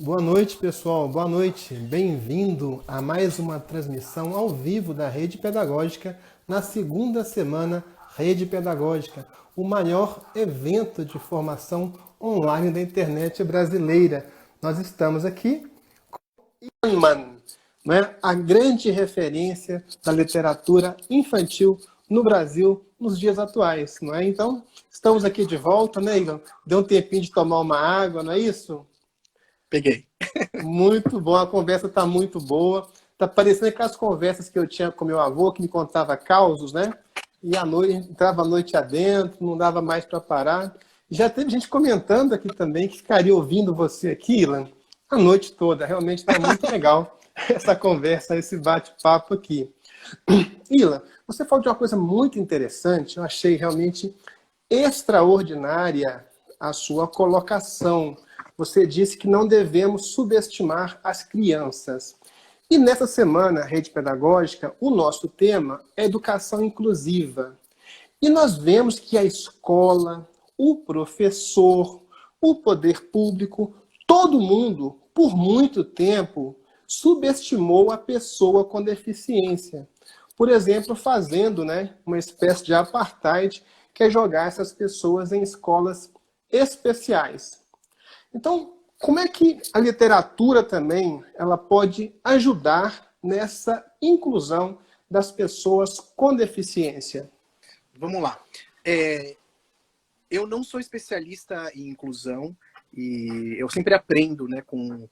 Boa noite, pessoal. Boa noite. Bem-vindo a mais uma transmissão ao vivo da Rede Pedagógica na segunda semana Rede Pedagógica, o maior evento de formação online da internet brasileira. Nós estamos aqui com Kahneman, né? A grande referência da literatura infantil no Brasil nos dias atuais, não é? Então, estamos aqui de volta, né, Ilan? Deu um tempinho de tomar uma água, não é isso? Peguei. Muito bom, a conversa está muito boa. Está parecendo aquelas conversas que eu tinha com meu avô, que me contava causos, né? E à noite, entrava a noite adentro, não dava mais para parar. Já teve gente comentando aqui também que ficaria ouvindo você aqui, Ilan, a noite toda. Realmente está muito legal essa conversa, esse bate-papo aqui. Ilan, você falou de uma coisa muito interessante, eu achei realmente extraordinária a sua colocação. Você disse que não devemos subestimar as crianças. E nessa semana, Rede Pedagógica, o nosso tema é educação inclusiva. E nós vemos que a escola, o professor, o poder público, todo mundo, por muito tempo, subestimou a pessoa com deficiência. Por exemplo, fazendo, né, uma espécie de apartheid, que é jogar essas pessoas em escolas especiais. Então, como é que a literatura também ela pode ajudar nessa inclusão das pessoas com deficiência? Vamos lá. Eu não sou especialista em inclusão e eu sempre aprendo, né, com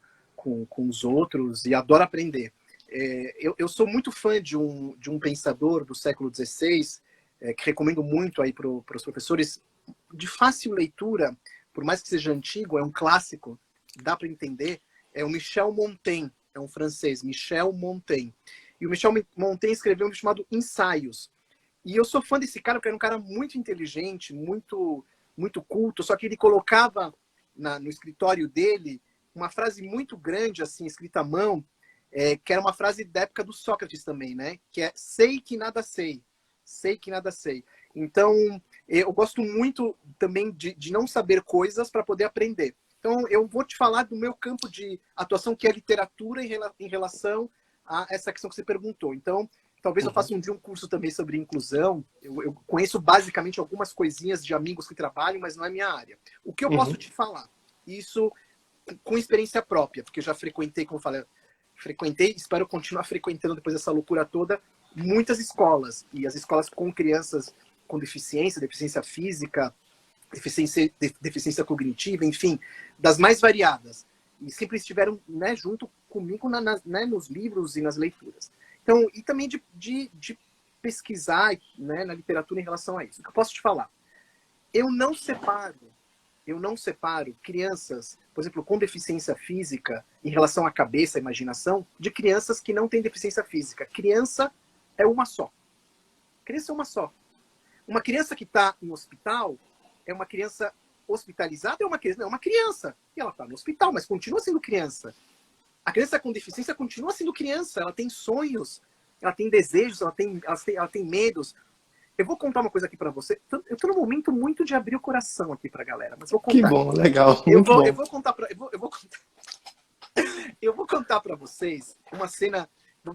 os outros e adoro aprender. Eu sou muito fã de um pensador do século XVI, que recomendo muito aí para os professores, de fácil leitura, por mais que seja antigo, é um clássico, dá para entender, é o Michel Montaigne, é um francês, Michel Montaigne. E o Michel Montaigne escreveu um livro chamado Ensaios. E eu sou fã desse cara, porque era um cara muito inteligente, muito culto, só que ele colocava no escritório dele uma frase muito grande, assim, escrita à mão, que era uma frase da época do Sócrates também, né? Que é sei que nada sei, sei que nada sei. Então, eu gosto muito também de não saber coisas para poder aprender. Então, eu vou te falar do meu campo de atuação, que é literatura em relação a essa questão que você perguntou. Então, talvez eu faça um dia um curso também sobre inclusão. Eu conheço basicamente algumas coisinhas de amigos que trabalham, mas não é minha área. O que eu posso te falar? Isso com experiência própria, porque eu já frequentei, como eu falei, espero continuar frequentando depois dessa loucura toda, muitas escolas. E as escolas com crianças com deficiência física, deficiência cognitiva, enfim, das mais variadas. E sempre estiveram, né, junto comigo né, nos livros e nas leituras. Então, e também de pesquisar, né, na literatura em relação a isso. O que eu posso te falar? Eu não separo crianças, por exemplo, com deficiência física em relação à cabeça, à imaginação, de crianças que não têm deficiência física. Criança é uma só. Criança é uma só. Uma criança que está em hospital é uma criança hospitalizada, é uma criança. Não, é uma criança. E ela está no hospital, mas continua sendo criança. A criança com deficiência continua sendo criança. Ela tem sonhos, ela tem desejos, ela tem medos. Eu vou contar uma coisa aqui para você. Eu estou num momento muito de abrir o coração aqui para a galera, mas vou Que contar. bom, legal, Eu muito vou, eu bom. vou contar para eu vou contar para vocês uma cena.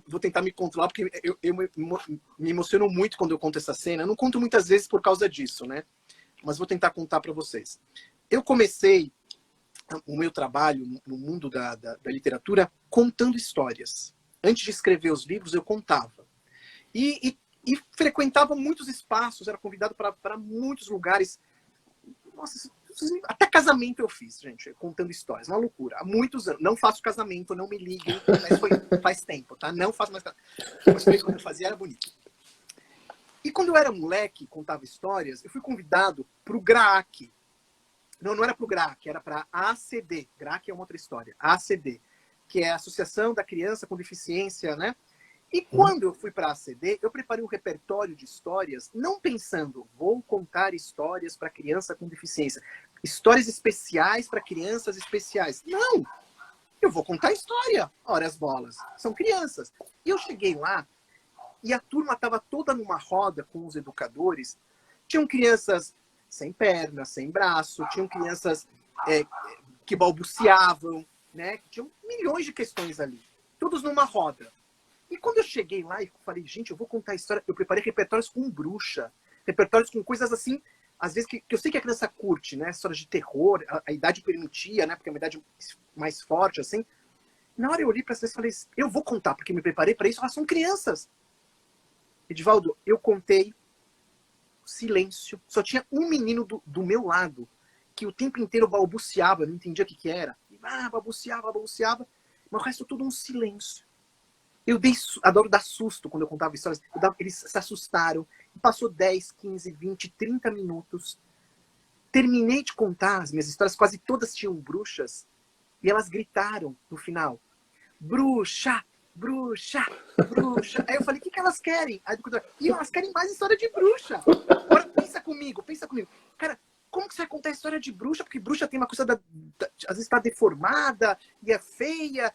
Vou tentar me controlar, porque eu me emociono muito quando eu conto essa cena. Eu não conto muitas vezes por causa disso, né? Mas vou tentar contar para vocês. Eu comecei o meu trabalho no mundo da literatura contando histórias. Antes de escrever os livros, eu contava. E frequentava muitos espaços, era convidado para muitos lugares. Nossa, até casamento eu fiz, gente, contando histórias. Uma loucura. Há muitos anos. Não faço casamento, não me liguem, mas faz tempo, tá? Não faço mais casamento. Mas quando eu fazia era bonito. E quando eu era moleque, contava histórias, eu fui convidado para o GRAAC. Não era para o GRAAC, era para a ACD. GRAAC é uma outra história. A ACD, que é a Associação da Criança com Deficiência, né? E quando eu fui para a ACD, eu preparei um repertório de histórias, não pensando, vou contar histórias para criança com deficiência. Histórias especiais para crianças especiais. Não! Eu vou contar história. Ora, as bolas. São crianças. E eu cheguei lá, e a turma estava toda numa roda com os educadores. Tinham crianças sem perna, sem braço, tinham crianças que balbuciavam, né? Tinha milhões de questões ali, todos numa roda. E quando eu cheguei lá e falei, gente, eu vou contar a história, eu preparei repertórios com bruxa, repertórios com coisas assim, às vezes que eu sei que a criança curte, né? Histórias de terror, a idade permitia, né? Porque é uma idade mais forte, assim. Na hora eu olhei para vocês e falei, eu vou contar, porque me preparei para isso, elas são crianças. Edivaldo, eu contei, silêncio, só tinha um menino do meu lado, que o tempo inteiro balbuciava, eu não entendia o que era. Balbuciava, mas o resto tudo um silêncio. Eu adoro dar susto quando eu contava histórias. Eles se assustaram. Passou 10, 15, 20, 30 minutos. Terminei de contar as minhas histórias, quase todas tinham bruxas. E elas gritaram no final. Bruxa, bruxa, bruxa. Aí eu falei, o que elas querem? Aí elas querem mais história de bruxa. Agora pensa comigo. Cara, como que você vai contar a história de bruxa? Porque bruxa tem uma coisa às vezes está deformada e é feia.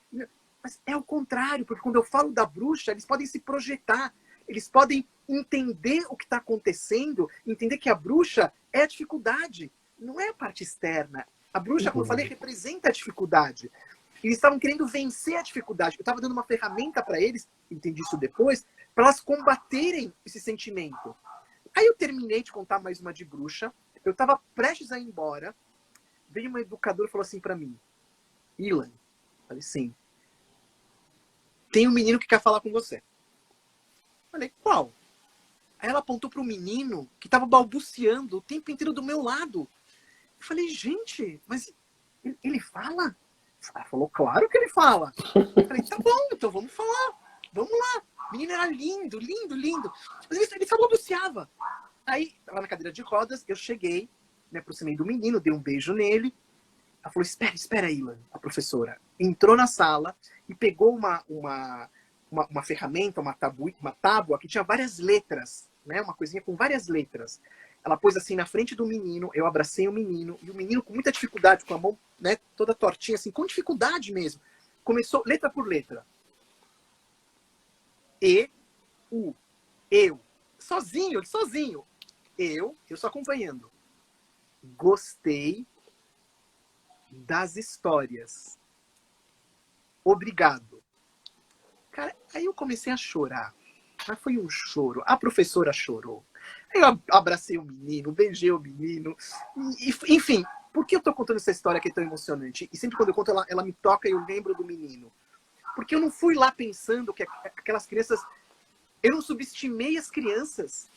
Mas é o contrário, porque quando eu falo da bruxa, eles podem se projetar, eles podem entender o que está acontecendo, entender que a bruxa é a dificuldade, não é a parte externa. A bruxa, como eu falei, representa a dificuldade. Eles estavam querendo vencer a dificuldade. Eu estava dando uma ferramenta para eles, entendi isso depois, para elas combaterem esse sentimento. Aí eu terminei de contar mais uma de bruxa, eu estava prestes a ir embora, veio uma educadora e falou assim para mim, Ilan, falei, sim, tem um menino que quer falar com você. Falei, qual? Aí ela apontou para o menino que estava balbuciando o tempo inteiro do meu lado. Eu falei, gente, mas ele fala? Ela falou, claro que ele fala. Eu falei, tá bom, então vamos falar. Vamos lá. O menino era lindo, lindo, lindo. Mas ele só balbuciava. Aí, lá na cadeira de rodas, eu cheguei, me aproximei do menino, dei um beijo nele. Ela falou, espera, Ilan, a professora. Entrou na sala e pegou uma ferramenta, uma tábua que tinha várias letras, né? Uma coisinha com várias letras. Ela pôs assim na frente do menino, eu abracei o menino, e o menino com muita dificuldade, com a mão, né, toda tortinha, assim, com dificuldade mesmo, começou letra por letra. Eu. Sozinho. Eu só acompanhando. Gostei das histórias. Obrigado. Cara, aí eu comecei a chorar. Mas foi um choro. A professora chorou. Aí eu abracei o menino, beijei o menino. Enfim, por que eu tô contando essa história que é tão emocionante? E sempre quando eu conto, ela me toca e eu lembro do menino. Porque eu não fui lá pensando que aquelas crianças... Eu não subestimei as crianças.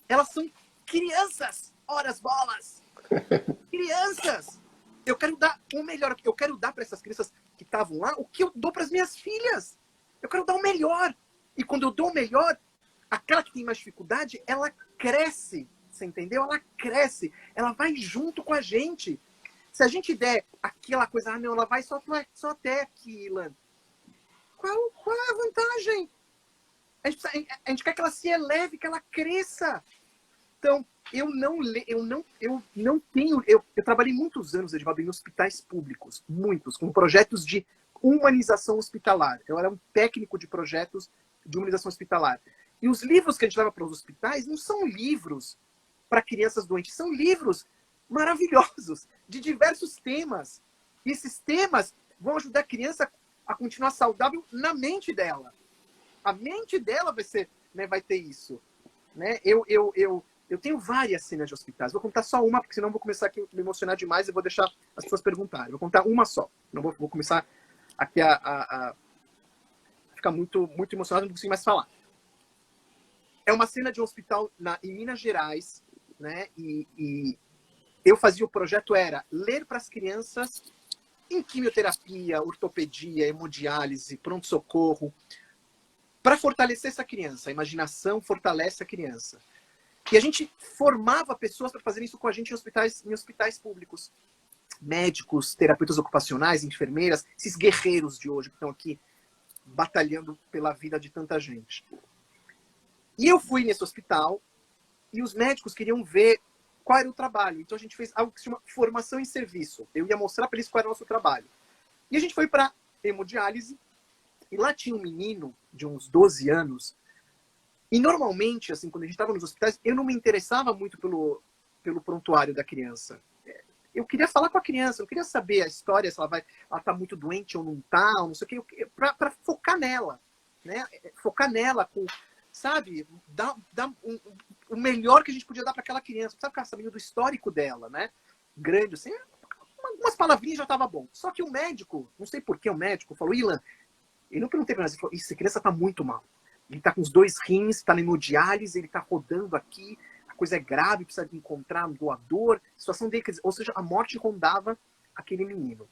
Elas são crianças. Ora as bolas. Crianças. Eu quero dar o melhor. Eu quero dar para essas crianças que estavam lá o que eu dou para as minhas filhas. Eu quero dar o melhor. E quando eu dou o melhor, aquela que tem mais dificuldade, ela cresce. Você entendeu? Ela cresce. Ela vai junto com a gente. Se a gente der aquela coisa, não, ela vai só até aqui, Ilan. Qual é a vantagem? A gente quer que ela se eleve, que ela cresça. Então, eu não tenho... Eu trabalhei muitos anos, Edivaldo, em hospitais públicos. Muitos, com projetos de humanização hospitalar. Eu era um técnico de projetos de humanização hospitalar. E os livros que a gente leva para os hospitais não são livros para crianças doentes, são livros maravilhosos, de diversos temas. E esses temas vão ajudar a criança a continuar saudável na mente dela. A mente dela vai ter isso. Né? Eu tenho várias cenas de hospitais. Vou contar só uma, porque senão vou começar aqui a me emocionar demais e vou deixar as pessoas perguntarem. Vou contar uma só. Não vou começar aqui a ficar muito, muito emocionado, não consigo mais falar. É uma cena de um hospital em Minas Gerais, né? E eu fazia o projeto, era ler para as crianças em quimioterapia, ortopedia, hemodiálise, pronto-socorro, para fortalecer essa criança. A imaginação fortalece a criança. E a gente formava pessoas para fazerem isso com a gente em hospitais públicos. Médicos, terapeutas ocupacionais, enfermeiras, esses guerreiros de hoje que estão aqui batalhando pela vida de tanta gente. E eu fui nesse hospital e os médicos queriam ver qual era o trabalho. Então a gente fez algo que se chama formação em serviço. Eu ia mostrar para eles qual era o nosso trabalho. E a gente foi para hemodiálise e lá tinha um menino de uns 12 anos. E normalmente, assim, quando a gente estava nos hospitais, eu não me interessava muito pelo prontuário da criança. eu queria falar com a criança, eu queria saber a história, se ela tá muito doente ou não tá, ou não sei o que, para focar nela, né? Focar nela com, sabe, dar o melhor que a gente podia dar para aquela criança, sabe, ficar sabendo do histórico dela, né? Grande, assim, umas palavrinhas já tava bom. Só que o médico, não sei por que o médico falou, Ilan, ele não perguntei pra nós, ele falou, essa criança tá muito mal. Ele tá com os 2 rins, tá na hemodiálise, ele tá rodando aqui, a coisa é grave, precisa de encontrar um doador, a situação dele, ou seja, a morte rondava aquele menino.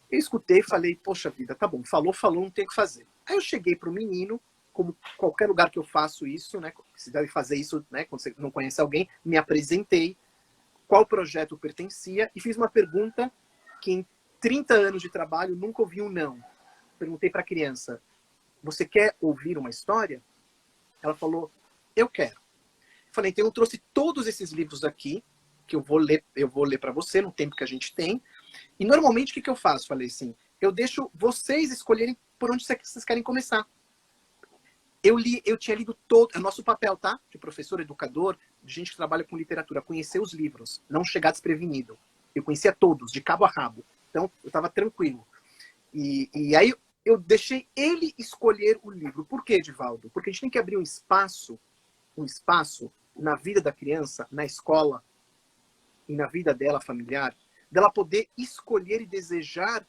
Eu escutei e falei, poxa vida, tá bom, falou, não tem o que fazer. Aí eu cheguei pro menino, como qualquer lugar que eu faço isso, né, se deve fazer isso, né, quando você não conhece alguém, me apresentei, qual projeto pertencia, e fiz uma pergunta que em 30 anos de trabalho nunca ouvi um não. Perguntei para a criança, você quer ouvir uma história? Ela falou, eu quero. Falei, então eu trouxe todos esses livros aqui, que eu vou ler para você no tempo que a gente tem. E normalmente o que eu faço? Falei assim, eu deixo vocês escolherem por onde vocês querem começar. Eu tinha lido todo, é nosso papel, tá? De professor, educador, de gente que trabalha com literatura, conhecer os livros, não chegar desprevenido. Eu conhecia todos, de cabo a rabo. Então, eu estava tranquilo. E aí, eu deixei ele escolher o livro. Por quê, Edivaldo? Porque a gente tem que abrir um espaço na vida da criança, na escola, e na vida dela familiar, dela poder escolher e desejar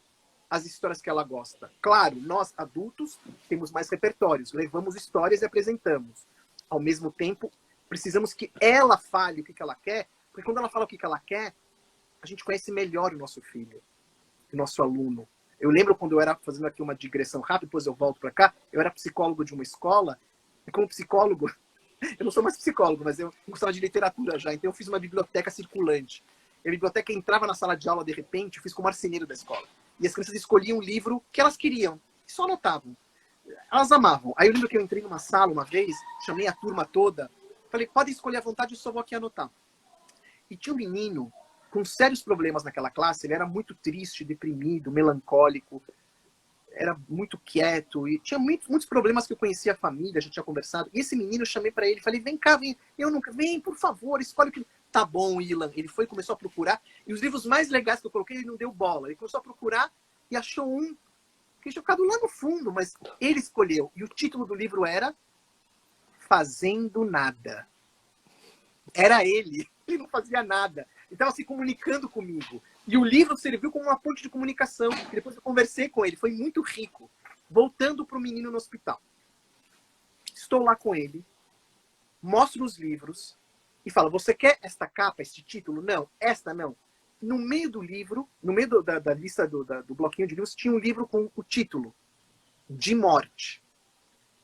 as histórias que ela gosta. Claro, nós adultos temos mais repertórios, levamos histórias e apresentamos. Ao mesmo tempo, precisamos que ela fale o que ela quer, porque quando ela fala o que ela quer, a gente conhece melhor o nosso filho, o nosso aluno. Eu lembro quando eu era, fazendo aqui uma digressão rápida, depois eu volto para cá, eu era psicólogo de uma escola, e como psicólogo, eu não sou mais psicólogo, mas eu gostava de literatura já, então eu fiz uma biblioteca circulante. A biblioteca entrava na sala de aula de repente, eu fiz como marceneiro da escola. E as crianças escolhiam um livro que elas queriam, e só anotavam. Elas amavam. Aí eu lembro que eu entrei numa sala uma vez, chamei a turma toda, falei, podem escolher à vontade, eu só vou aqui anotar. E tinha um menino com sérios problemas naquela classe, ele era muito triste, deprimido, melancólico, era muito quieto, e tinha muitos problemas que eu conhecia a família, já tinha conversado. E esse menino, eu chamei para ele, falei, vem cá, vem, vem, por favor, escolhe o que... Tá bom, Ilan. Ele foi e começou a procurar, e os livros mais legais que eu coloquei, ele não deu bola. Ele começou a procurar e achou um que tinha ficado lá no fundo, mas ele escolheu. E o título do livro era Fazendo Nada. Era ele não fazia nada. Ele estava se comunicando comigo. E o livro serviu como uma ponte de comunicação. Depois eu conversei com ele, foi muito rico. Voltando para o menino no hospital. Estou lá com ele, mostro os livros e falo, você quer esta capa, este título? Não, esta não. No meio do livro, no meio da lista do bloquinho de livros, tinha um livro com o título De Morte.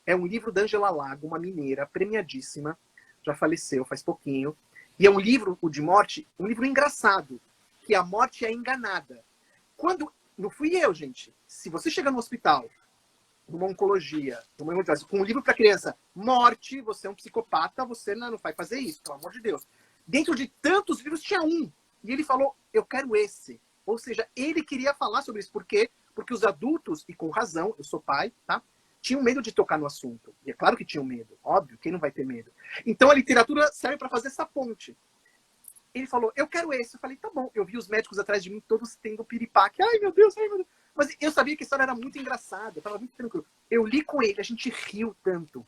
É um livro da Ângela Lago, uma mineira premiadíssima, já faleceu faz pouquinho. E é um livro, o De Morte, um livro engraçado, que a morte é enganada. Não fui eu, gente. Se você chegar no hospital, numa oncologia, com um livro para criança, morte, você é um psicopata, você não vai fazer isso, pelo amor de Deus. Dentro de tantos livros tinha um. E ele falou, eu quero esse. Ou seja, ele queria falar sobre isso. Por quê? Porque os adultos, e com razão, eu sou pai, tá? Tinham medo de tocar no assunto. E é claro que tinham medo. Óbvio, quem não vai ter medo? Então a literatura serve para fazer essa ponte. Ele falou, eu quero esse. Eu falei, tá bom. Eu vi os médicos atrás de mim, todos tendo piripaque. Ai, meu Deus, ai, meu Deus. Mas eu sabia que a história era muito engraçada. Eu tava muito tranquilo. Eu li com ele, a gente riu tanto.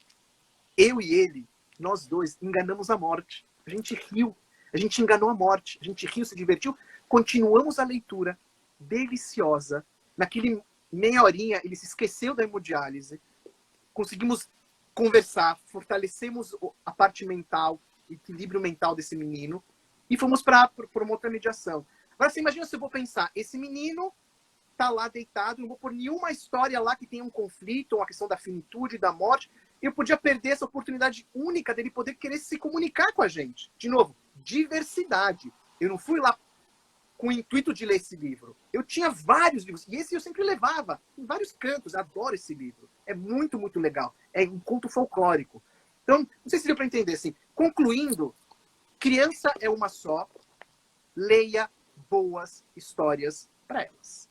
Eu e ele, nós dois, enganamos a morte. A gente riu. A gente enganou a morte. A gente riu, se divertiu. Continuamos a leitura deliciosa. Naquele meia horinha, ele se esqueceu da hemodiálise. Conseguimos conversar, fortalecemos a parte mental, o equilíbrio mental desse menino. E fomos para uma outra mediação. Agora, você imagina se eu vou pensar, esse menino tá lá deitado, não vou pôr nenhuma história lá que tenha um conflito, ou a questão da finitude, da morte. Eu podia perder essa oportunidade única dele poder querer se comunicar com a gente. De novo, diversidade. Eu não fui lá com o intuito de ler esse livro. Eu tinha vários livros, e esse eu sempre levava em vários cantos. Adoro esse livro. É muito, muito legal. É um conto folclórico. Então, não sei se deu para entender. Assim, concluindo, criança é uma só. Leia boas histórias para elas.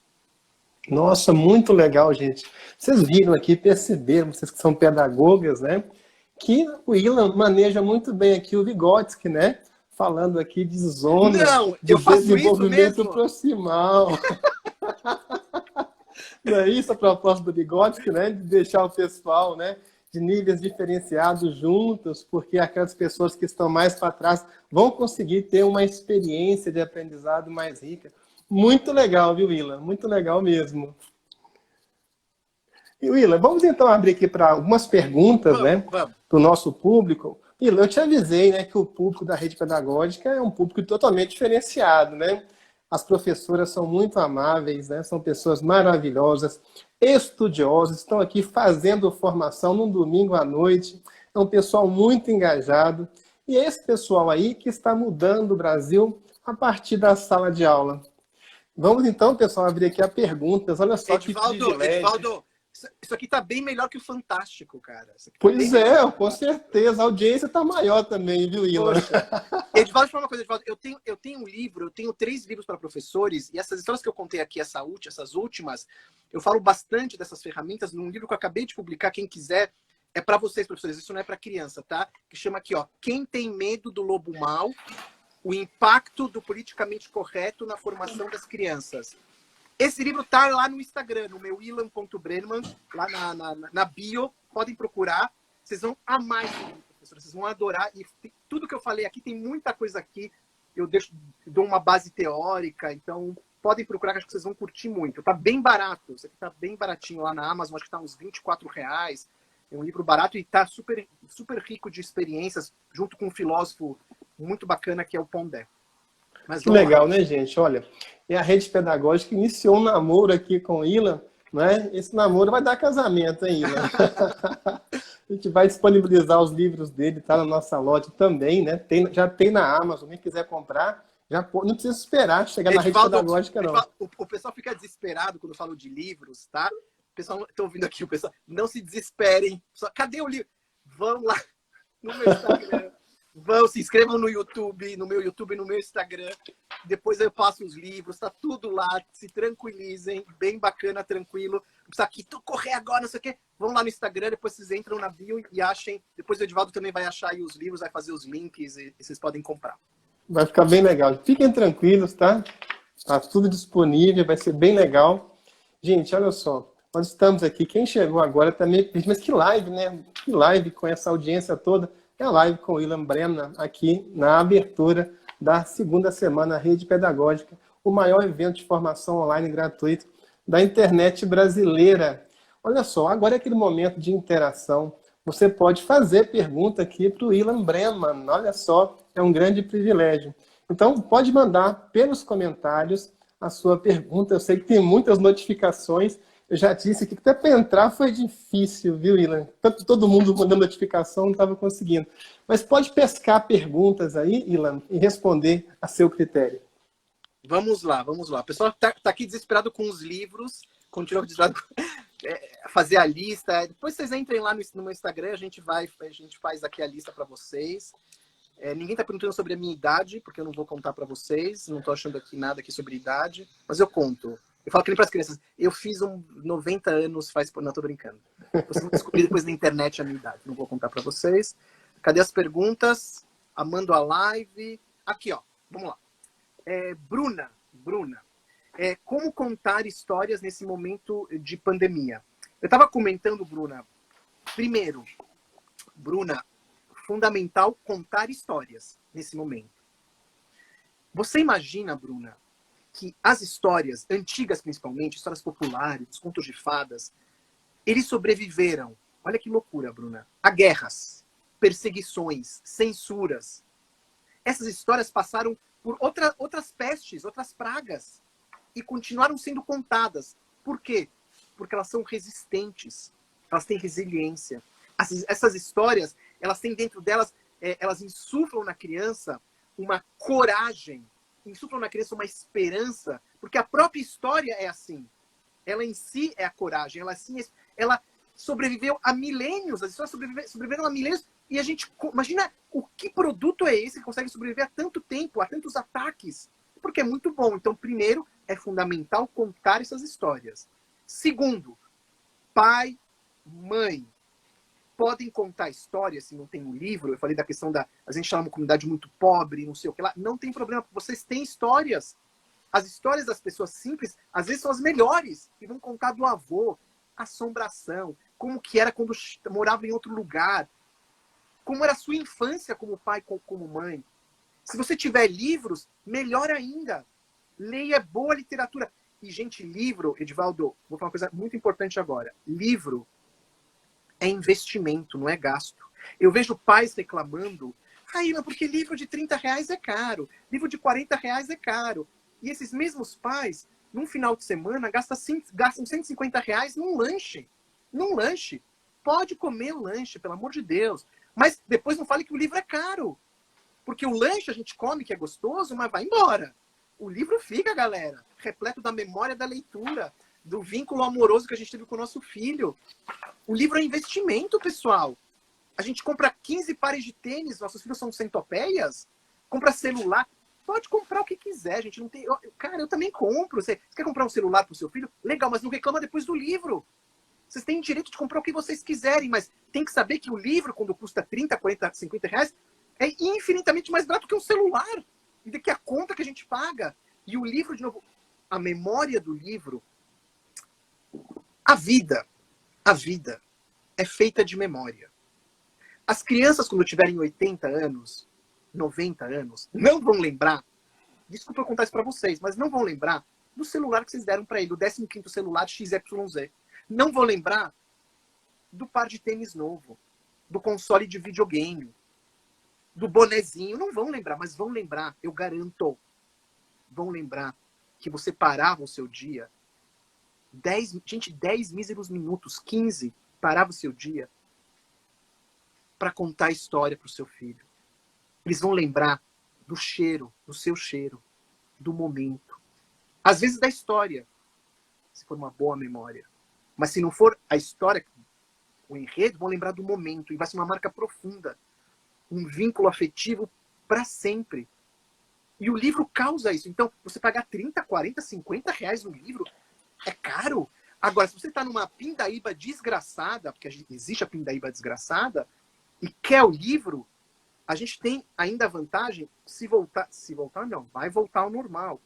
Nossa, muito legal, gente. Vocês viram aqui, perceberam, vocês que são pedagogas, né? Que o Ilan maneja muito bem aqui o Vygotsky, né? falando aqui de zona Não, de eu faço isso desenvolvimento mesmo. proximal. Não é isso a proposta do Vygotsky, né? De deixar o pessoal, né, de níveis diferenciados juntos, porque aquelas pessoas que estão mais para trás vão conseguir ter uma experiência de aprendizado mais rica. Muito legal, viu, Willa? Muito legal mesmo. E, Willa, vamos então abrir aqui para algumas perguntas, Vamos, né, vamos. para o nosso público. Willa, eu te avisei, né, que o público da rede pedagógica é um público totalmente diferenciado, né? As professoras são muito amáveis, né? São pessoas maravilhosas, estudiosas, estão aqui fazendo formação num domingo à noite. É um pessoal muito engajado. E é esse pessoal aí que está mudando o Brasil a partir da sala de aula. Vamos então, pessoal, abrir aqui a perguntas. Olha só que privilégio. Edivaldo, isso aqui tá bem melhor que o Fantástico, cara. Isso aqui tá bem Pois é, melhor. com certeza. A audiência está maior também, viu, Ilan? Poxa. Edivaldo, deixa eu falar uma coisa, Edivaldo. Eu tenho um livro, eu tenho 3 livros para professores, e essas histórias que eu contei aqui, essas últimas, eu falo bastante dessas ferramentas num livro que eu acabei de publicar, quem quiser, é para vocês, professores, isso não é para criança, tá? Que chama aqui, ó, Quem tem medo do lobo mau? O impacto do politicamente correto na formação das crianças. Esse livro tá lá no Instagram, no meu ilan.brenman, lá na bio. Podem procurar. Vocês vão amar esse livro, professor. Vocês vão adorar. E tudo que eu falei aqui, tem muita coisa aqui. Eu dou uma base teórica. Então, podem procurar, que acho que vocês vão curtir muito. Tá bem barato. Isso aqui tá bem baratinho lá na Amazon. Acho que tá uns R$24. É um livro barato e tá super, super rico de experiências, junto com um filósofo muito bacana que é o Pondé. Mas Que legal, né, gente? Olha, e a rede pedagógica iniciou um namoro aqui com o Ilan, né? Esse namoro vai dar casamento, hein, Ilan? A gente vai disponibilizar os livros dele, tá na nossa loja também, né? Já tem na Amazon, quem quiser comprar, não precisa esperar chegar na rede pedagógica, não. O pessoal fica desesperado quando eu falo de livros, tá? O pessoal, estou ouvindo aqui, o pessoal, não se desesperem. Cadê o livro? Vão lá no meu Instagram. Vão, se inscrevam no YouTube, no meu YouTube, no meu Instagram. Depois eu passo os livros, tá tudo lá. Se tranquilizem, bem bacana, tranquilo. Não precisa aqui, correr agora, não sei o quê. Vão lá no Instagram, depois vocês entram na bio e achem. Depois o Edivaldo também vai achar aí os livros, vai fazer os links e vocês podem comprar. Vai ficar bem legal. Fiquem tranquilos, tá? Tá tudo disponível, vai ser bem legal. Gente, olha só. Nós estamos aqui. Quem chegou agora também, mas que live, né? Que live com essa audiência toda. É a live com o Ilan Brennan aqui na abertura da segunda semana Rede Pedagógica, o maior evento de formação online gratuito da internet brasileira. Olha só, agora é aquele momento de interação. Você pode fazer pergunta aqui para o Ilan Brennan. Olha só, é um grande privilégio. Então, pode mandar pelos comentários a sua pergunta. Eu sei que tem muitas notificações. Eu já disse que até para entrar foi difícil, viu, Ilan? Todo mundo mandando notificação, não estava conseguindo. Mas pode pescar perguntas aí, Ilan, e responder a seu critério. Vamos lá, vamos lá. O pessoal tá aqui desesperado com os livros, continua desesperado fazer a lista. Depois vocês entrem lá no meu Instagram, a gente faz aqui a lista para vocês. Ninguém está perguntando sobre a minha idade, porque eu não vou contar para vocês. Não estou achando aqui nada aqui sobre idade, mas eu conto. Eu falo que nem para as crianças. Eu fiz 90 anos faz... Não, estou brincando. Vocês vão descobrir depois na internet a minha idade. Não vou contar para vocês. Cadê as perguntas? Amando a live. Aqui, ó. Vamos lá. Bruna. Como contar histórias nesse momento de pandemia? Eu estava comentando, Bruna. Primeiro, Bruna, fundamental contar histórias nesse momento. Você imagina, Bruna, que as histórias antigas, principalmente, histórias populares, contos de fadas, eles sobreviveram, olha que loucura, Bruna, a guerras, perseguições, censuras. Essas histórias passaram por outras pestes, outras pragas, e continuaram sendo contadas. Por quê? Porque elas são resistentes, elas têm resiliência. Essas histórias, elas têm dentro delas, elas insuflam na criança uma coragem, insuflam na criança uma esperança, porque a própria história é assim. Ela em si é a coragem, ela sobreviveu a milênios, as histórias sobreviveram a milênios, e a gente, imagina o que produto é esse que consegue sobreviver a tanto tempo, a tantos ataques, porque é muito bom. Então, primeiro, é fundamental contar essas histórias. Segundo, pai, mãe, podem contar histórias, se não tem um livro. Eu falei da questão a gente está numa comunidade muito pobre, não sei o que lá. Não tem problema, vocês têm histórias. As histórias das pessoas simples, às vezes, são as melhores. E vão contar do avô, assombração, como que era quando morava em outro lugar, como era a sua infância como pai, como mãe. Se você tiver livros, melhor ainda. Leia boa literatura. E, gente, livro, Edivaldo, vou falar uma coisa muito importante agora. Livro é investimento, não é gasto. Eu vejo pais reclamando, mas porque livro de R$ 30 é caro, livro de R$ 40 é caro. E esses mesmos pais, num final de semana, gastam R$ 150 num lanche. Num lanche. Pode comer o lanche, pelo amor de Deus. Mas depois não fale que o livro é caro. Porque o lanche a gente come, que é gostoso, mas vai embora. O livro fica, galera, repleto da memória da leitura, do vínculo amoroso que a gente teve com o nosso filho. O livro é investimento, pessoal. A gente compra 15 pares de tênis, nossos filhos são centopeias, compra celular. Pode comprar o que quiser, gente. Não tem... Cara, eu também compro. Você quer comprar um celular para o seu filho? Legal, mas não reclama depois do livro. Vocês têm direito de comprar o que vocês quiserem, mas tem que saber que o livro, quando custa 30, 40, 50 reais, é infinitamente mais barato que um celular. E do que a conta que a gente paga. E o livro, de novo, a memória do livro, a vida é feita de memória. As crianças, quando tiverem 80 anos, 90 anos, não vão lembrar, desculpa eu contar isso para vocês, mas não vão lembrar do celular que vocês deram para ele, do 15º celular XYZ. Não vão lembrar do par de tênis novo, do console de videogame, do bonezinho. Não vão lembrar, mas vão lembrar, eu garanto. Vão lembrar que você parava o seu dia 10 míseros minutos, 15, parava o seu dia para contar a história para o seu filho. Eles vão lembrar do cheiro, do seu cheiro, do momento. Às vezes da história, se for uma boa memória. Mas se não for a história, o enredo, vão lembrar do momento. E vai ser uma marca profunda. Um vínculo afetivo para sempre. E o livro causa isso. Então, você pagar 30, 40, 50 reais no livro é caro. Agora, se você está numa pindaíba desgraçada, porque existe a pindaíba desgraçada, e quer o livro, a gente tem ainda a vantagem, vai voltar ao normal.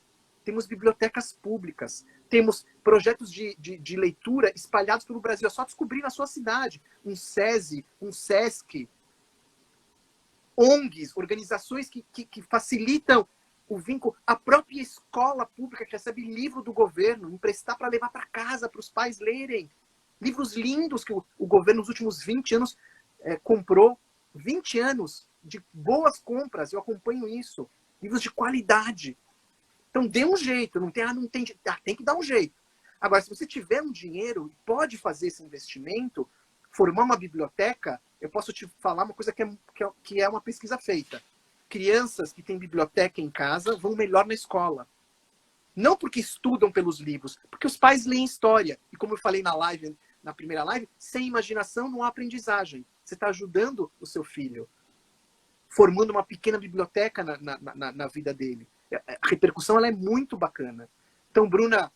Temos bibliotecas públicas, temos projetos de leitura espalhados pelo Brasil. É só descobrir na sua cidade. Um SESI, um SESC, ONGs, organizações que facilitam o vínculo. A própria escola pública que recebe livro do governo, emprestar para levar para casa, para os pais lerem. Livros lindos que o governo nos últimos 20 anos comprou. 20 anos de boas compras, eu acompanho isso. Livros de qualidade. Então dê um jeito, tem que dar um jeito. Agora, se você tiver um dinheiro, pode fazer esse investimento, formar uma biblioteca. Eu posso te falar uma coisa que é uma pesquisa feita. Crianças que têm biblioteca em casa vão melhor na escola. Não porque estudam pelos livros, porque os pais leem história. E como eu falei na primeira live, sem imaginação não há aprendizagem. Você está ajudando o seu filho, formando uma pequena biblioteca na vida dele. A repercussão ela é muito bacana. Então, Bruna,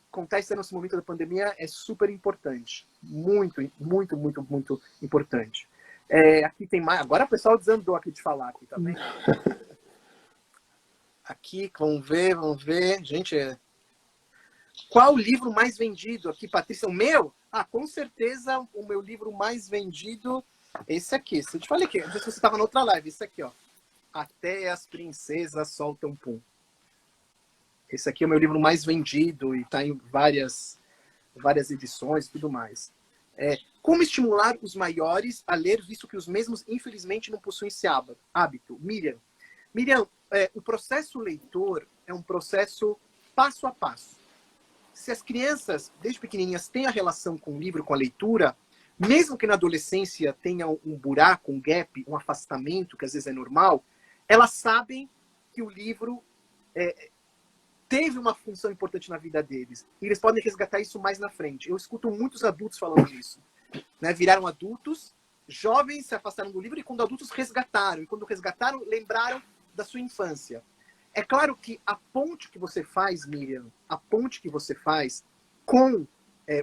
contar isso nesse momento da pandemia é super importante. Muito, muito, muito, muito importante. Aqui tem mais. Agora o pessoal desandou aqui de falar, aqui, tá vendo? Aqui, vamos ver. Gente, qual o livro mais vendido aqui, Patrícia? O meu? Com certeza o meu livro mais vendido, esse aqui. Eu te falei aqui, não sei se você estava na outra live, esse aqui, ó. Até as Princesas Soltam Pum. Esse aqui é o meu livro mais vendido e está em várias edições e tudo mais. Como estimular os maiores a ler, visto que os mesmos, infelizmente, não possuem esse hábito? Miriam, o processo leitor é um processo passo a passo. Se as crianças, desde pequenininhas, têm a relação com o livro, com a leitura, mesmo que na adolescência tenha um buraco, um gap, um afastamento, que às vezes é normal, elas sabem que o livro teve uma função importante na vida deles. E eles podem resgatar isso mais na frente. Eu escuto muitos adultos falando isso. Né? Viraram adultos, jovens se afastaram do livro e quando adultos resgataram. E quando resgataram, lembraram da sua infância. É claro que a ponte que você faz, Miriam, a ponte que você faz com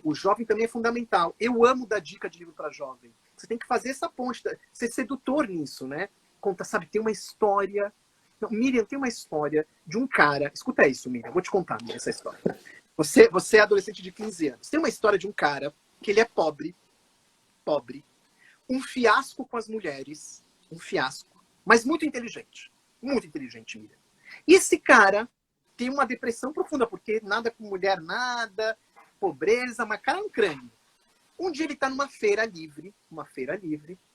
o jovem também é fundamental. Eu amo dar dica de livro para jovem. Você tem que fazer essa ponte, ser sedutor nisso, né? Conta, sabe, tem uma história... Não, Miriam, tem uma história de um cara... Escuta isso, Miriam, vou te contar, Miriam, essa história. Você é adolescente de 15 anos. Tem uma história de um cara que ele é pobre, um fiasco com as mulheres, um fiasco, mas muito inteligente, Miriam. E esse cara tem uma depressão profunda, porque nada com mulher, nada, pobreza, mas cara é um crânio. Um dia ele tá numa feira livre,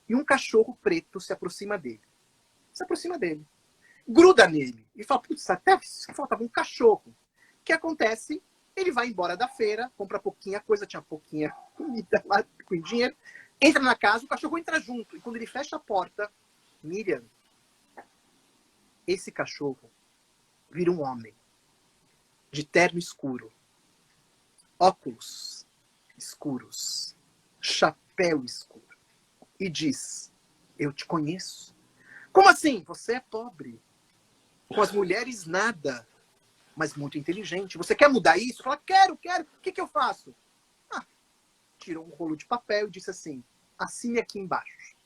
e um cachorro preto se aproxima dele. Gruda nele e fala, putz, até faltava um cachorro. O que acontece? Ele vai embora da feira, compra pouquinha coisa, tinha pouquinha comida lá, com dinheiro, entra na casa, o cachorro entra junto. E quando ele fecha a porta, Miriam, esse cachorro vira um homem de terno escuro, óculos escuros, chapéu escuro, e diz, eu te conheço. Como assim? Você é pobre. Com as mulheres, nada. Mas muito inteligente. Você quer mudar isso? Fala, quero. O que eu faço? Tirou um rolo de papel e disse assim, assine aqui embaixo.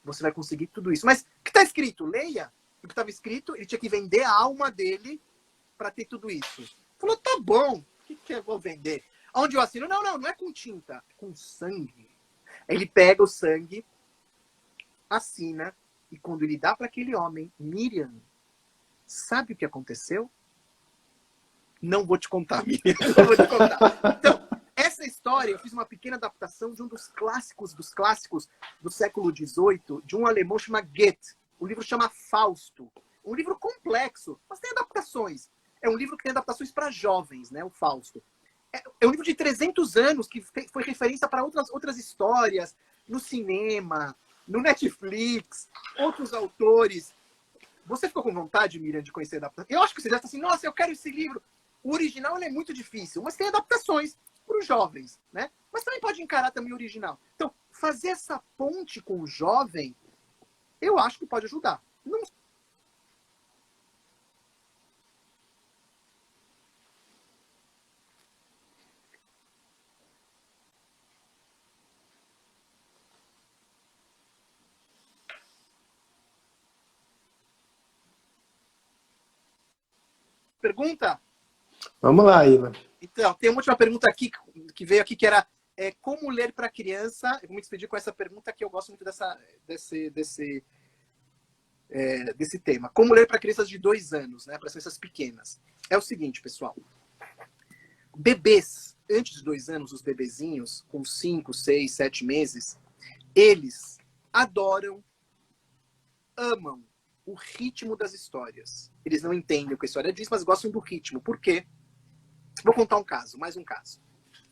Você vai conseguir tudo isso. Mas o que está escrito? Leia. O que estava escrito, ele tinha que vender a alma dele para ter tudo isso. Falou, tá bom. O que eu vou vender? Onde eu assino? Não é com tinta. É com sangue. Ele pega o sangue, assina, e quando ele dá para aquele homem, Miriam, sabe o que aconteceu? Não vou te contar, Miriam. Não vou te contar. Então, essa história, eu fiz uma pequena adaptação de um dos clássicos do século XVIII, de um alemão chamado Goethe. O livro chama Fausto. Um livro complexo, mas tem adaptações. É um livro que tem adaptações para jovens, né? O Fausto. É um livro de 300 anos que foi referência para outras histórias, no cinema, no Netflix, outros autores. Você ficou com vontade, Miriam, de conhecer a adaptação? Eu acho que você já está assim, nossa, eu quero esse livro. O original ele é muito difícil, mas tem adaptações para os jovens, né? Mas também pode encarar também o original. Então, fazer essa ponte com o jovem, eu acho que pode ajudar. Não... Pergunta? Vamos lá, Ivan. Então, tem uma última pergunta aqui, que veio aqui, que era como ler para criança. Eu vou me despedir com essa pergunta, que eu gosto muito desse tema. Como ler para crianças de 2 anos, né? Para crianças pequenas. É o seguinte, pessoal. Bebês, antes de 2 anos, os bebezinhos, com 5, 6, 7 meses, eles adoram, amam o ritmo das histórias. Eles não entendem o que a história diz, mas gostam do ritmo. Por quê? Vou contar um caso, mais um caso.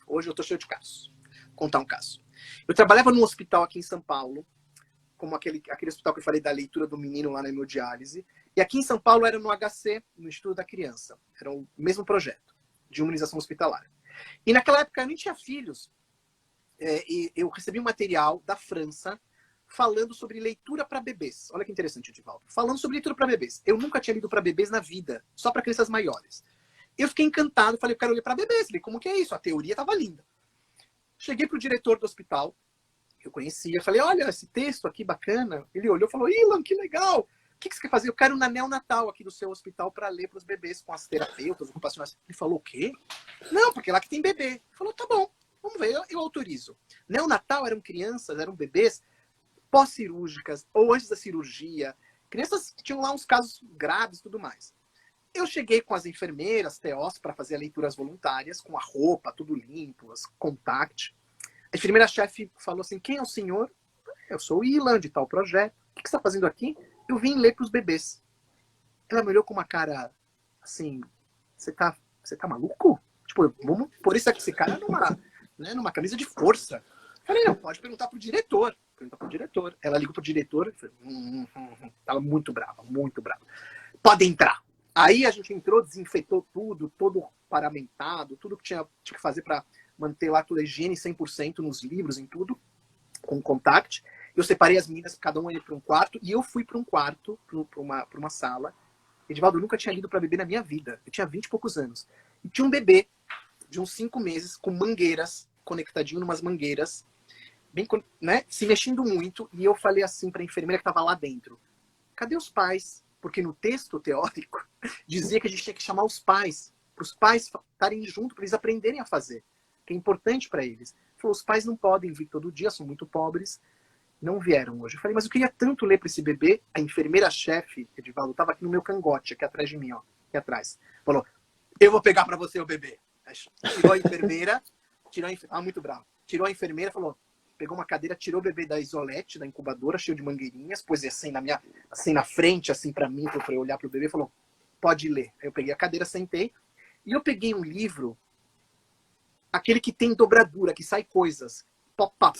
Hoje eu tô cheio de casos. Vou contar um caso. Eu trabalhava num hospital aqui em São Paulo, como aquele hospital que eu falei da leitura do menino lá na hemodiálise. E aqui em São Paulo era no HC, no Instituto da Criança. Era o mesmo projeto de imunização hospitalar. E naquela época eu nem tinha filhos. E eu recebi um material da França falando sobre leitura para bebês. Olha que interessante, Edivaldo. Falando sobre leitura para bebês. Eu nunca tinha lido para bebês na vida, só para crianças maiores. Eu fiquei encantado, falei, eu quero ler para bebês. Falei, como que é isso? A teoria estava linda. Cheguei pro diretor do hospital, que eu conhecia, falei, olha, esse texto aqui bacana. Ele olhou e falou, Ilan, que legal. O que você quer fazer? Eu quero na neonatal aqui do seu hospital para ler para os bebês com as terapeutas ocupacionais. Ele falou, o quê? Não, porque lá que tem bebê. Ele falou, tá bom, vamos ver, eu autorizo. Neonatal eram crianças, eram bebês pós-cirúrgicas ou antes da cirurgia. Crianças que tinham lá uns casos graves e tudo mais. Eu cheguei com as enfermeiras, TOs, para fazer leituras voluntárias, com a roupa, tudo limpo, as contact. A enfermeira-chefe falou assim, quem é o senhor? Eu sou o Ilan, de tal projeto. O que você está fazendo aqui? Eu vim ler para os bebês. Ela me olhou com uma cara, assim, você tá maluco? Tipo, vamos pôr esse cara numa camisa de força. Eu falei, não, pode perguntar pro diretor. Pergunta pro diretor. Ela ligou pro diretor e falou, tava muito brava, muito brava. Pode entrar. Aí a gente entrou, desinfetou tudo, todo paramentado, tudo que tinha que fazer para manter lá toda a higiene 100% nos livros, em tudo, com contact. Eu separei as meninas, cada uma ia para um quarto, e eu fui para um quarto, para uma sala. Edivaldo, eu nunca tinha lido para bebê na minha vida. Eu tinha 20 e poucos anos. E tinha um bebê de uns 5 meses, com mangueiras, conectadinho numas mangueiras, bem, né, se mexendo muito, e eu falei assim para a enfermeira que estava lá dentro: cadê os pais? Porque no texto teórico dizia que a gente tinha que chamar os pais, para os pais estarem junto, para eles aprenderem a fazer, que é importante para eles. Falou: os pais não podem vir todo dia, são muito pobres, não vieram hoje. Eu falei: mas eu queria tanto ler para esse bebê. A enfermeira-chefe, Edivaldo, estava aqui no meu cangote, aqui atrás de mim, ó, aqui atrás. Falou: eu vou pegar para você o bebê. Tirou a enfermeira, muito bravo. Tirou a enfermeira, falou, pegou uma cadeira, tirou o bebê da isolete, da incubadora, cheio de mangueirinhas, pôs assim na frente, assim para mim, para eu olhar pro bebê, falou: pode ler. Aí eu peguei a cadeira, sentei, e eu peguei um livro, aquele que tem dobradura, que sai coisas, pop-up.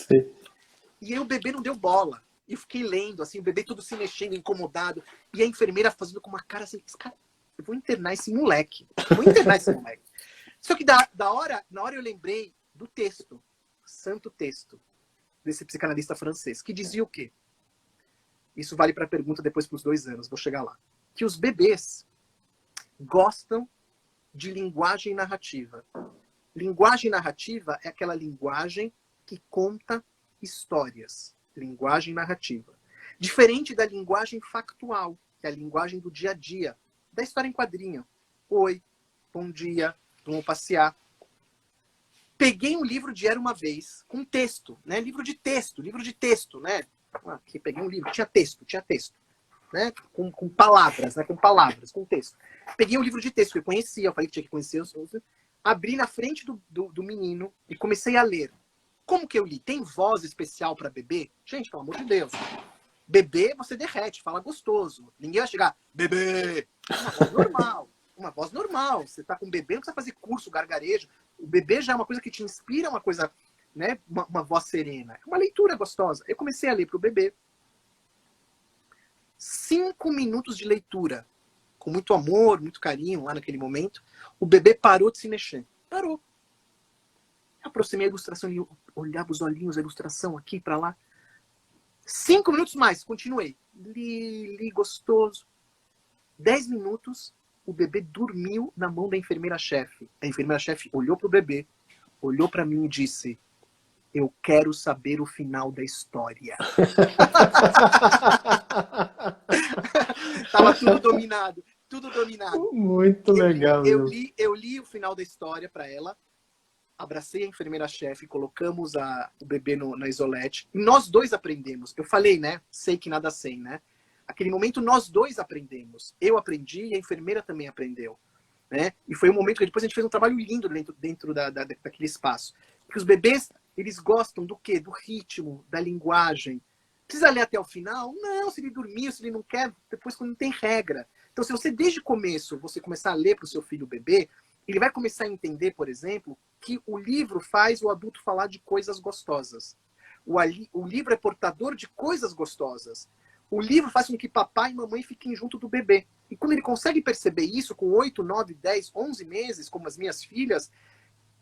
E aí o bebê não deu bola. E eu fiquei lendo, assim, o bebê todo se mexendo, incomodado, e a enfermeira fazendo com uma cara assim: cara, eu vou internar esse moleque. Só que na hora eu lembrei do texto, santo texto, desse psicanalista francês, que dizia o quê? Isso vale para a pergunta depois para os 2 anos, vou chegar lá. Que os bebês gostam de linguagem narrativa. Linguagem narrativa é aquela linguagem que conta histórias. Linguagem narrativa. Diferente da linguagem factual, que é a linguagem do dia a dia, da história em quadrinho. Oi, bom dia, vamos passear. Peguei um livro de Era Uma Vez, com texto, né? Livro de texto, né? Aqui peguei um livro, tinha texto, né? Com palavras, né? Com texto. Peguei um livro de texto que eu conhecia, eu falei que tinha que conhecer, abri na frente do menino e comecei a ler. Como que eu li? Tem voz especial para bebê? Gente, pelo amor de Deus. Bebê, você derrete, fala gostoso. Ninguém vai chegar, bebê! Uma voz normal. Você tá com um bebê, não precisa fazer curso, gargarejo. O bebê já é uma coisa que te inspira, uma coisa, né? Uma voz serena. É uma leitura gostosa. Eu comecei a ler pro bebê. 5 minutos de leitura. Com muito amor, muito carinho lá naquele momento. O bebê parou de se mexer. Parou. Eu aproximei a ilustração e olhava os olhinhos, a ilustração aqui para lá. 5 minutos mais, continuei. Li gostoso. 10 minutos, o bebê dormiu na mão da enfermeira-chefe. A enfermeira-chefe olhou pro bebê, olhou para mim e disse: eu quero saber o final da história. Tava tudo dominado. Muito legal. Eu li o final da história para ela. Abracei a enfermeira-chefe, colocamos o bebê na isolete. E nós dois aprendemos. Eu falei, né? Sei que nada sei, né? Aquele momento nós dois aprendemos. Eu aprendi e a enfermeira também aprendeu. Né? E foi um momento que depois a gente fez um trabalho lindo dentro daquele espaço. Porque os bebês, eles gostam do quê? Do ritmo, da linguagem. Precisa ler até o final? Não, se ele dormiu, se ele não quer, depois quando não tem regra. Então, se você desde o começo, você começar a ler para o seu filho bebê, ele vai começar a entender, por exemplo, que o livro faz o adulto falar de coisas gostosas. O livro é portador de coisas gostosas. O livro faz com que papai e mamãe fiquem junto do bebê. E quando ele consegue perceber isso, com 8, 9, 10, 11 meses, como as minhas filhas,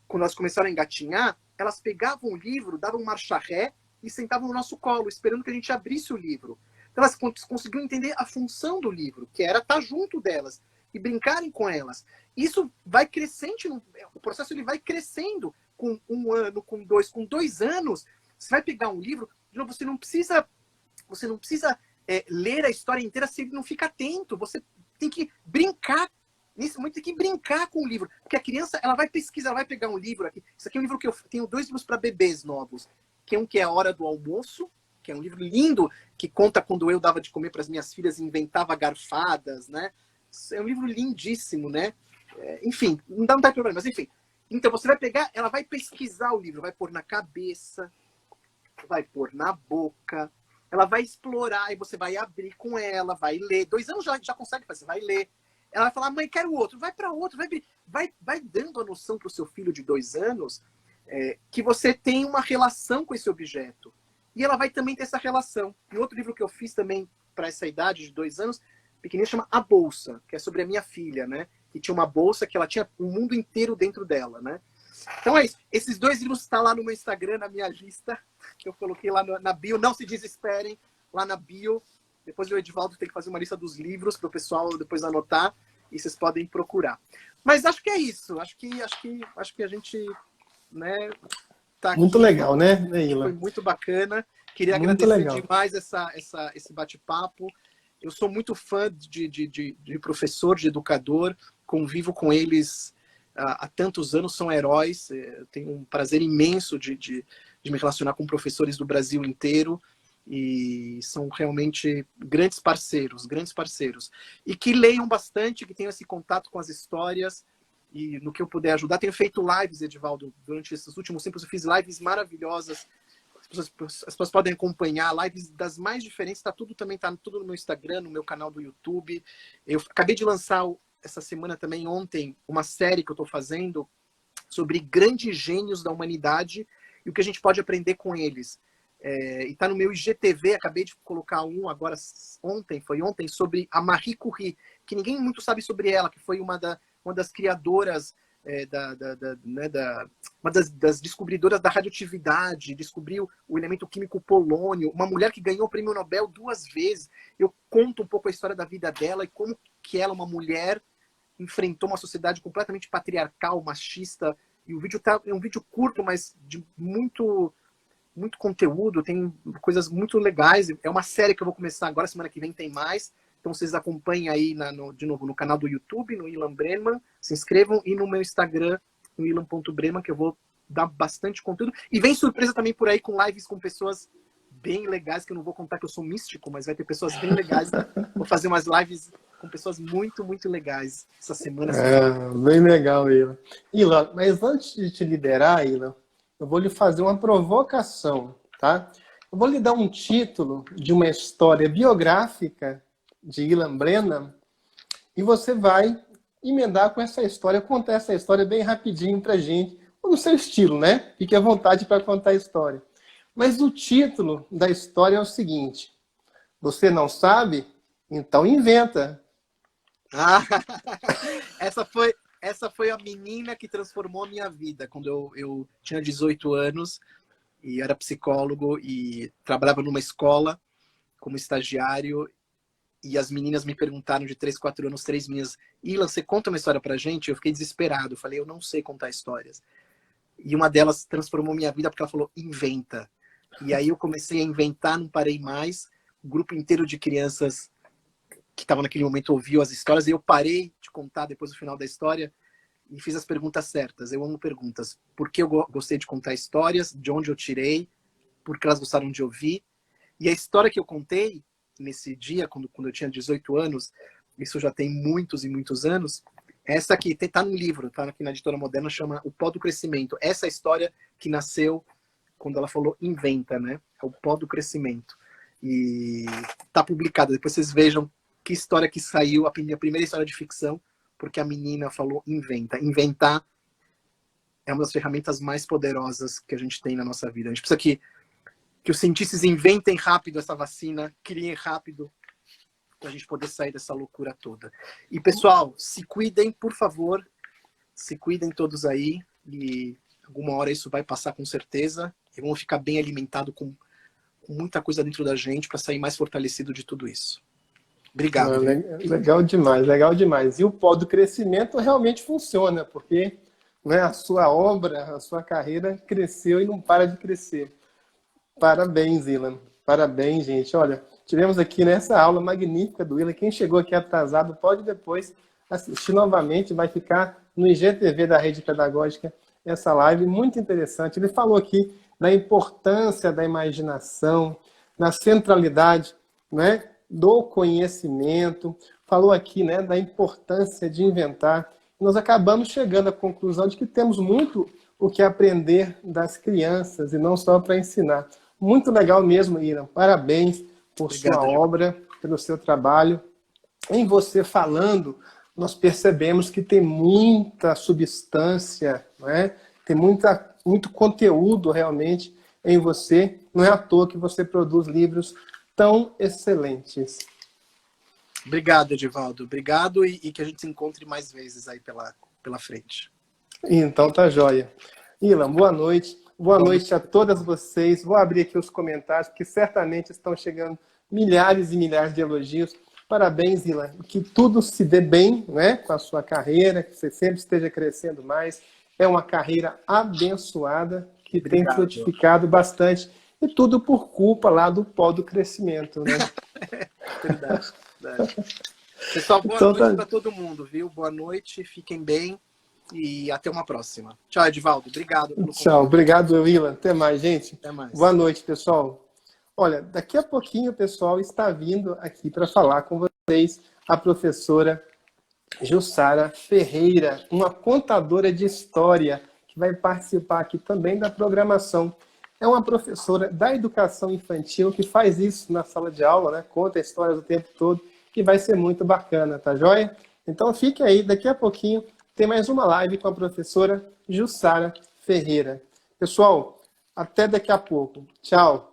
quando elas começaram a engatinhar, elas pegavam o livro, davam marcha ré e sentavam no nosso colo, esperando que a gente abrisse o livro. Então elas conseguiam entender a função do livro, que era estar junto delas e brincarem com elas. Isso vai crescendo, o processo ele vai crescendo com 1 ano, com 2 anos. Você vai pegar um livro, você não precisa ler a história inteira se ele não fica atento. Você tem que brincar. Nisso, muito tem que brincar com o livro. Porque a criança, ela vai pesquisar, ela vai pegar um livro aqui. Isso aqui é um livro que eu tenho 2 livros para bebês novos. Que um que é A Hora do Almoço, que é um livro lindo, que conta quando eu dava de comer para as minhas filhas e inventava garfadas, né? É um livro lindíssimo, né? Enfim, não tem problema, mas enfim. Então você vai pegar, ela vai pesquisar o livro, vai pôr na cabeça, vai pôr na boca, ela vai explorar e você vai abrir com ela, vai ler. 2 anos já consegue fazer, vai ler. Ela vai falar, mãe, quero outro. Vai para outro, vai dando a noção para o seu filho de 2 anos que você tem uma relação com esse objeto. E ela vai também ter essa relação. E outro livro que eu fiz também para essa idade de 2 anos, pequenininho, chama A Bolsa, que é sobre a minha filha, né? Que tinha uma bolsa que ela tinha o mundo inteiro dentro dela, né? Então é isso. Esses 2 livros estão lá no meu Instagram, na minha lista, que eu coloquei lá na bio. Não se desesperem, lá na bio. Depois o Edivaldo tem que fazer uma lista dos livros para o pessoal depois anotar. E vocês podem procurar. Mas acho que é isso. Acho que a gente, né, estar Muito aqui. legal, né, Foi Ilan? muito bacana. Queria Muito agradecer legal. demais esse bate-papo. Eu sou muito fã de professor, de educador, convivo com eles há tantos anos, são heróis. Eu tenho um prazer imenso de me relacionar com professores do Brasil inteiro e são realmente grandes parceiros, grandes parceiros. E que leiam bastante, que tenham esse contato com as histórias e no que eu puder ajudar. Tenho feito lives, Edivaldo, durante esses últimos tempos. Eu fiz lives maravilhosas. As pessoas podem acompanhar lives das mais diferentes. Também tá tudo no meu Instagram, no meu canal do YouTube. Eu acabei de lançar essa semana também, ontem, uma série que eu estou fazendo sobre grandes gênios da humanidade e o que a gente pode aprender com eles. E está no meu IGTV, acabei de colocar agora foi ontem, sobre a Marie Curie, que ninguém muito sabe sobre ela, que foi uma das criadoras, uma das descobridoras da radioatividade, descobriu o elemento químico polônio, uma mulher que ganhou o prêmio Nobel 2 vezes. Eu conto um pouco a história da vida dela e como que ela, uma mulher, enfrentou uma sociedade completamente patriarcal, machista. E o vídeo é um vídeo curto, mas de muito conteúdo, tem coisas muito legais. É uma série que eu vou começar agora, semana que vem tem mais. Então vocês acompanhem aí, de novo, no canal do YouTube, no Ilan Brenman, se inscrevam, e no meu Instagram, no ilan.brenman, que eu vou dar bastante conteúdo. E vem surpresa também por aí com lives com pessoas bem legais, que eu não vou contar que eu sou místico, mas vai ter pessoas bem legais. Vou fazer umas lives com pessoas muito, muito legais essa semana. Bem legal, Ilan. Ilan, mas antes de te liberar, Ilan, eu vou lhe fazer uma provocação, tá? Eu vou lhe dar um título de uma história biográfica de Ilan Brennan e você vai emendar com essa história, contar essa história bem rapidinho pra gente, no seu estilo, né? Fique à vontade para contar a história. Mas o título da história é o seguinte: você não sabe? Então inventa. Essa foi a menina que transformou a minha vida. Quando eu tinha 18 anos e era psicólogo e trabalhava numa escola como estagiário, e as meninas me perguntaram de 3, 4 anos, 3 meninas, Ilan, você conta uma história pra gente? Eu fiquei desesperado, eu falei, eu não sei contar histórias. E uma delas transformou minha vida porque ela falou, inventa. E aí eu comecei a inventar, não parei mais. O grupo inteiro de crianças que estavam naquele momento ouviu as histórias, e eu parei de contar depois do final da história e fiz as perguntas certas. Eu amo perguntas. Por que eu gostei de contar histórias? De onde eu tirei? Por que elas gostaram de ouvir? E a história que eu contei nesse dia, quando eu tinha 18 anos, isso já tem muitos e muitos anos, essa aqui está no livro, está aqui na Editora Moderna, chama O Pó do Crescimento. Essa história que nasceu quando ela falou inventa, né? É o Pó do Crescimento. E está publicada. Depois vocês vejam que história que saiu, a minha primeira história de ficção, porque a menina falou inventa. Inventar é uma das ferramentas mais poderosas que a gente tem na nossa vida. A gente precisa que os cientistas inventem rápido essa vacina, criem rápido, para a gente poder sair dessa loucura toda. E, pessoal, se cuidem, por favor, se cuidem todos aí, e alguma hora isso vai passar com certeza, e vamos ficar bem alimentados com muita coisa dentro da gente para sair mais fortalecido de tudo isso. Obrigado. Legal demais, legal demais. E o pó do crescimento realmente funciona, porque, né, a sua obra, a sua carreira cresceu e não para de crescer. Parabéns, Ilan. Parabéns, gente. Olha, tivemos aqui nessa aula magnífica do Ilan. Quem chegou aqui atrasado pode depois assistir novamente. Vai ficar no IGTV da Rede Pedagógica essa live muito interessante. Ele falou aqui da importância da imaginação, da centralidade, né, do conhecimento. Falou aqui, né, da importância de inventar. Nós acabamos chegando à conclusão de que temos muito o que aprender das crianças e não só para ensinar. Muito legal mesmo, Ilan. Parabéns por sua obra, pelo seu trabalho. Em você falando, nós percebemos que tem muita substância, não é? Tem muito conteúdo realmente em você. Não é à toa que você produz livros tão excelentes. Obrigado, Edivaldo. Obrigado e que a gente se encontre mais vezes aí pela frente. Então tá joia. Ilan, boa noite. Boa noite a todas vocês. Vou abrir aqui os comentários, porque certamente estão chegando milhares e milhares de elogios. Parabéns, Ilan. Que tudo se dê bem, né, com a sua carreira, que você sempre esteja crescendo mais. É uma carreira abençoada, que tem Obrigado. frutificado bastante. E tudo por culpa lá do pó do crescimento, né? Verdade, verdade. Pessoal, boa Então, noite para todo mundo, viu? Boa noite, fiquem bem e até uma próxima. Tchau, Edivaldo. Obrigado pelo convite. Tchau. Obrigado, Willa. Até mais, gente. Até mais. Boa noite, pessoal. Olha, daqui a pouquinho o pessoal está vindo aqui para falar com vocês a professora Jussara Ferreira, uma contadora de história, que vai participar aqui também da programação. É uma professora da educação infantil que faz isso na sala de aula, né? Conta histórias o tempo todo, que vai ser muito bacana, tá joia? Então fique aí, daqui a pouquinho tem mais uma live com a professora Jussara Ferreira. Pessoal, até daqui a pouco. Tchau!